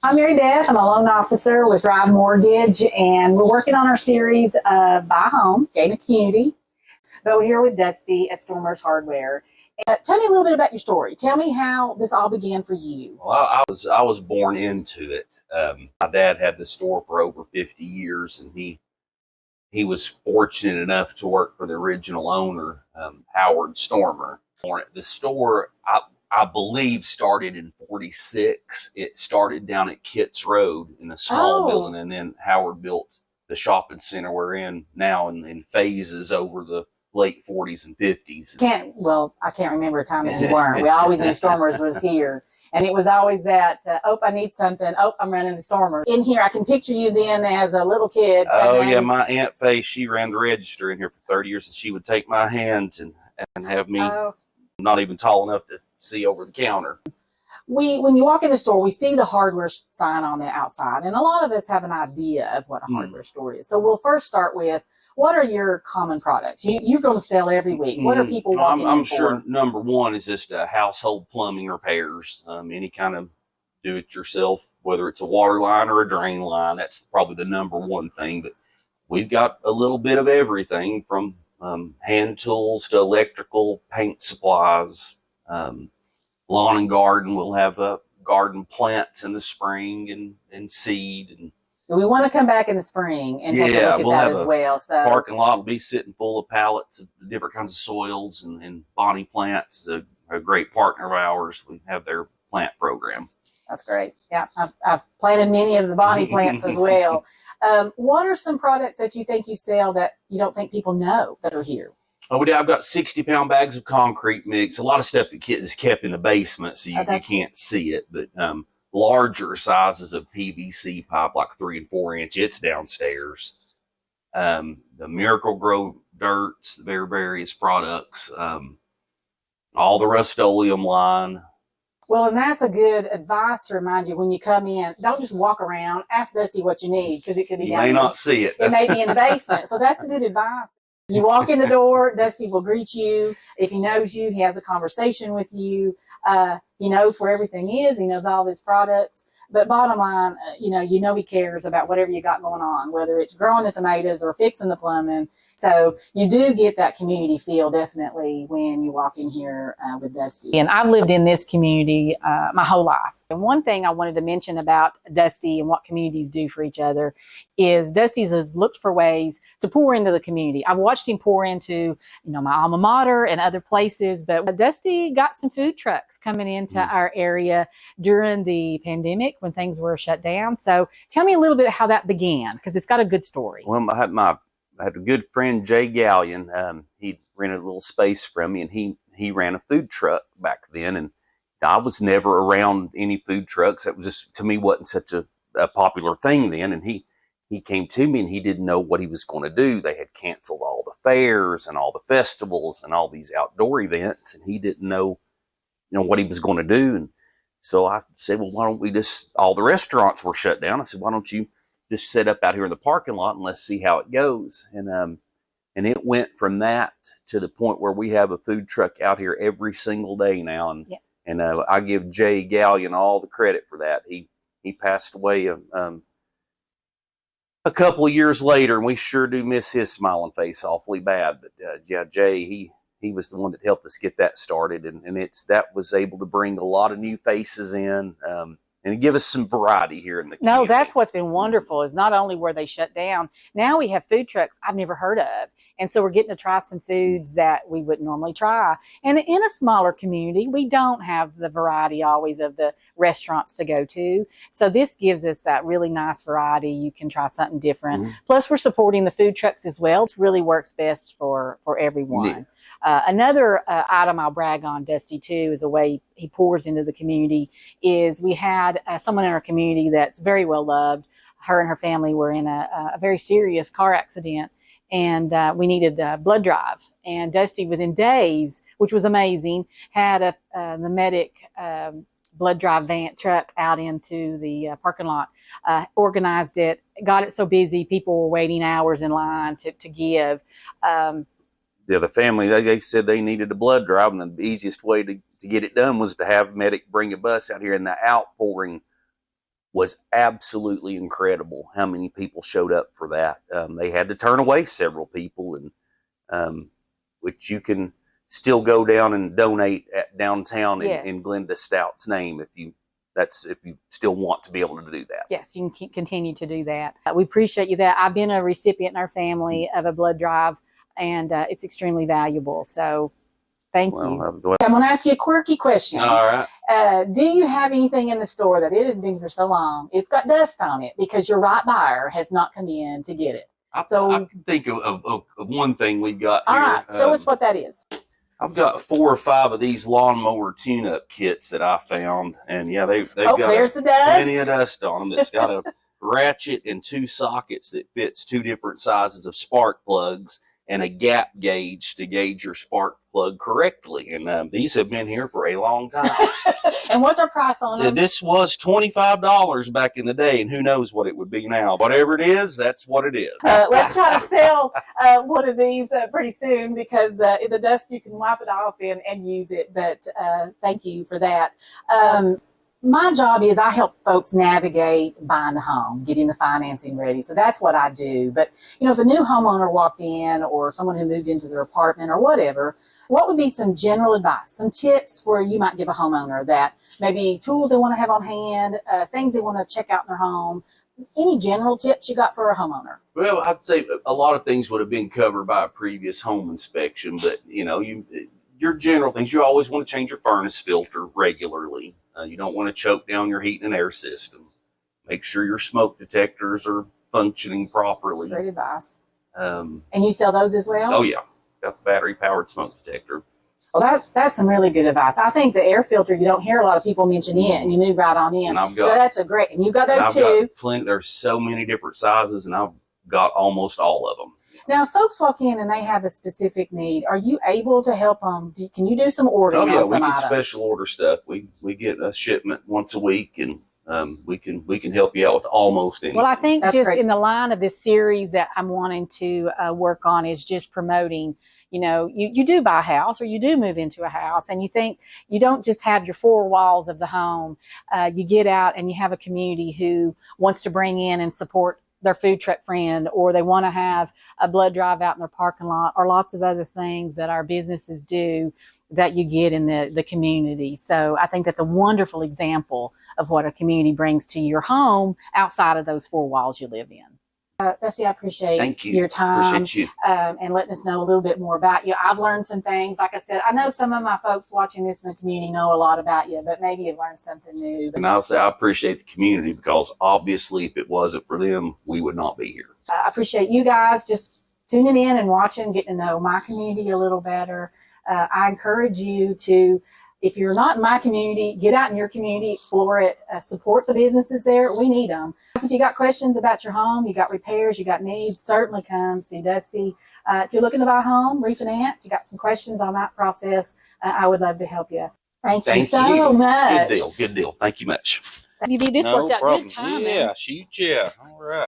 I'm Mary Beth. I'm a loan officer with Drive Mortgage, and we're working on our series of Buy Home, Gain a Community. But we're here with Dusty at Stormers Hardware. Tell me a little bit about your story. Tell me how this all began for you. Well, I was born into it. My dad had the store for over 50 years, and he was fortunate enough to work for the original owner, Howard Stormer. The store, I believe, started in '46. It started down at Kitts Road in a small building, and then Howard built the shopping center we're in now in phases over the late '40s and '50s. I can't remember a time that you weren't. We always knew Stormers was here. And it was always that, I need something. Oh, I'm running to Stormers. In here, I can picture you then as a little kid. Oh, yeah, my Aunt Faye, she ran the register in here for 30 years, and she would take my hands and have me not even tall enough to see over the counter. When you walk in the store, we see the hardware sign on the outside, and a lot of us have an idea of what a hardware store is. So we'll first start with, what are your common products? You're going to sell every week. What are people walking in for? I'm sure number one is just household plumbing repairs, any kind of do-it-yourself, whether it's a water line or a drain line. That's probably the number one thing. But we've got a little bit of everything from hand tools to electrical, paint supplies, lawn and garden. We'll have garden plants in the spring and seed. And we want to come back in the spring and take a look at that as well. So parking lot will be sitting full of pallets of different kinds of soils and Bonnie Plants, a great partner of ours. We have their plant program. That's great. Yeah, I've planted many of the Bonnie plants as well. What are some products that you think you sell that you don't think people know that are here? Oh, I've got 60-pound bags of concrete mix. A lot of stuff that is kept in the basement, so you can't see it. But larger sizes of PVC pipe, like 3 and 4 inch, it's downstairs. The Miracle-Gro dirts, their various products, all the Rust-Oleum line. Well, and that's a good advice to remind you when you come in. Don't just walk around. Ask Dusty what you need, because it could be. You may not see it. It may be in the basement. So that's a good advice. You walk in the door, Dusty will greet you. If he knows you, he has a conversation with you. He knows where everything is. He knows all of his products. But bottom line, you know he cares about whatever you got going on, whether it's growing the tomatoes or fixing the plumbing. So you do get that community feel definitely when you walk in here with Dusty. And I've lived in this community my whole life. And one thing I wanted to mention about Dusty and what communities do for each other is Dusty's has looked for ways to pour into the community. I've watched him pour into, my alma mater and other places, but Dusty got some food trucks coming into our area during the pandemic when things were shut down. So tell me a little bit how that began, because it's got a good story. Well, I had a good friend, Jay Gallion. He rented a little space from me, and he ran a food truck back then. And I was never around any food trucks. That was just, to me, wasn't such a popular thing then. And he came to me, and he didn't know what he was going to do. They had canceled all the fairs and all the festivals and all these outdoor events, and he didn't know, what he was going to do. And so I said, well, why don't we all the restaurants were shut down. I said, why don't you just set up out here in the parking lot and let's see how it goes. And it went from that to the point where we have a food truck out here every single day now. And I give Jay Gallion all the credit for that. He passed away a couple of years later, and we sure do miss his smiling face awfully bad. But Jay, he was the one that helped us get that started, and that was able to bring a lot of new faces in. And give us some variety here in the community. No, that's what's been wonderful, is not only were they shut down, now we have food trucks I've never heard of. And so we're getting to try some foods that we wouldn't normally try. And in a smaller community, we don't have the variety always of the restaurants to go to. So this gives us that really nice variety. You can try something different. Mm-hmm. Plus, we're supporting the food trucks as well. It really works best for everyone. Yeah. Another item I'll brag on, Dusty, too, is a way he pours into the community, is we had someone in our community that's very well loved. Her and her family were in a very serious car accident, and we needed a blood drive. And Dusty, within days, which was amazing, had the medic blood drive van truck out into the parking lot, organized it, got it so busy, people were waiting hours in line to give. The family, they said they needed a blood drive, and the easiest way to get it done was to have medic bring a bus out here, and the outpouring was absolutely incredible how many people showed up for that. They had to turn away several people, and which you can still go down and donate at downtown Yes. in Glenda Stout's name if you still want to be able to do that. Yes, you can continue to do that. We appreciate you that. I've been a recipient in our family of a blood drive, and it's extremely valuable. So thank you. I'm going to ask you a quirky question. All right. Do you have anything in the store that it has been for so long, it's got dust on it because your right buyer has not come in to get it? I can think of one thing we've got all here. All right, show us what that is. I've got 4 or 5 of these lawnmower tune-up kits that I found, and yeah, they've got there's the dust. Plenty of dust on them. It's got a ratchet and 2 sockets that fits 2 different sizes of spark plugs and a gap gauge to gauge your spark plug correctly. And these have been here for a long time. And what's our price on them? This was $25 back in the day, and who knows what it would be now. Whatever it is, that's what it is. Let's try to sell one of these pretty soon, because the dust, you can wipe it off and use it. But thank you for that. My job is I help folks navigate buying a home, getting the financing ready. So that's what I do. But, if a new homeowner walked in, or someone who moved into their apartment or whatever, what would be some general advice, some tips where you might give a homeowner that maybe tools they want to have on hand, things they want to check out in their home? Any general tips you got for a homeowner? Well, I'd say a lot of things would have been covered by a previous home inspection, but, your general things, you always want to change your furnace filter regularly. You don't want to choke down your heat and air system. Make sure your smoke detectors are functioning properly. Great advice. And you sell those as well? Oh, yeah. Got the battery-powered smoke detector. Well, that's some really good advice. I think the air filter, you don't hear a lot of people mention it, and you move right on in. And so that's a great, and you've got those too. There's so many different sizes, and I've got almost all of them. Now, if folks walk in and they have a specific need, are you able to help them? Can you do some ordering? Oh, yeah, on some we get items? special order stuff. We get a shipment once a week, and we can help you out with almost anything. Well, I think that's just great. In the line of this series that I'm wanting to work on is just promoting. You do buy a house, or you do move into a house, and you think you don't just have your 4 walls of the home. You get out and you have a community who wants to bring in and support their food truck friend, or they want to have a blood drive out in their parking lot, or lots of other things that our businesses do that you get in the community. So I think that's a wonderful example of what a community brings to your home outside of those 4 walls you live in. Dusty, I appreciate your time. Appreciate you. And letting us know a little bit more about you. I've learned some things. Like I said, I know some of my folks watching this in the community know a lot about you, but maybe you've learned something new. And I'll say I appreciate the community, because obviously if it wasn't for them, we would not be here. I appreciate you guys just tuning in and watching, getting to know my community a little better. I encourage you to, if you're not in my community, get out in your community, explore it, support the businesses there. We need them. So if you got questions about your home, you got repairs, you got needs, certainly come see Dusty. If you're looking to buy a home, refinance, you got some questions on that process, I would love to help you. Thank you so much. Good deal. Thank you much. This worked out good timing. Yeah, shoot, yeah. All right.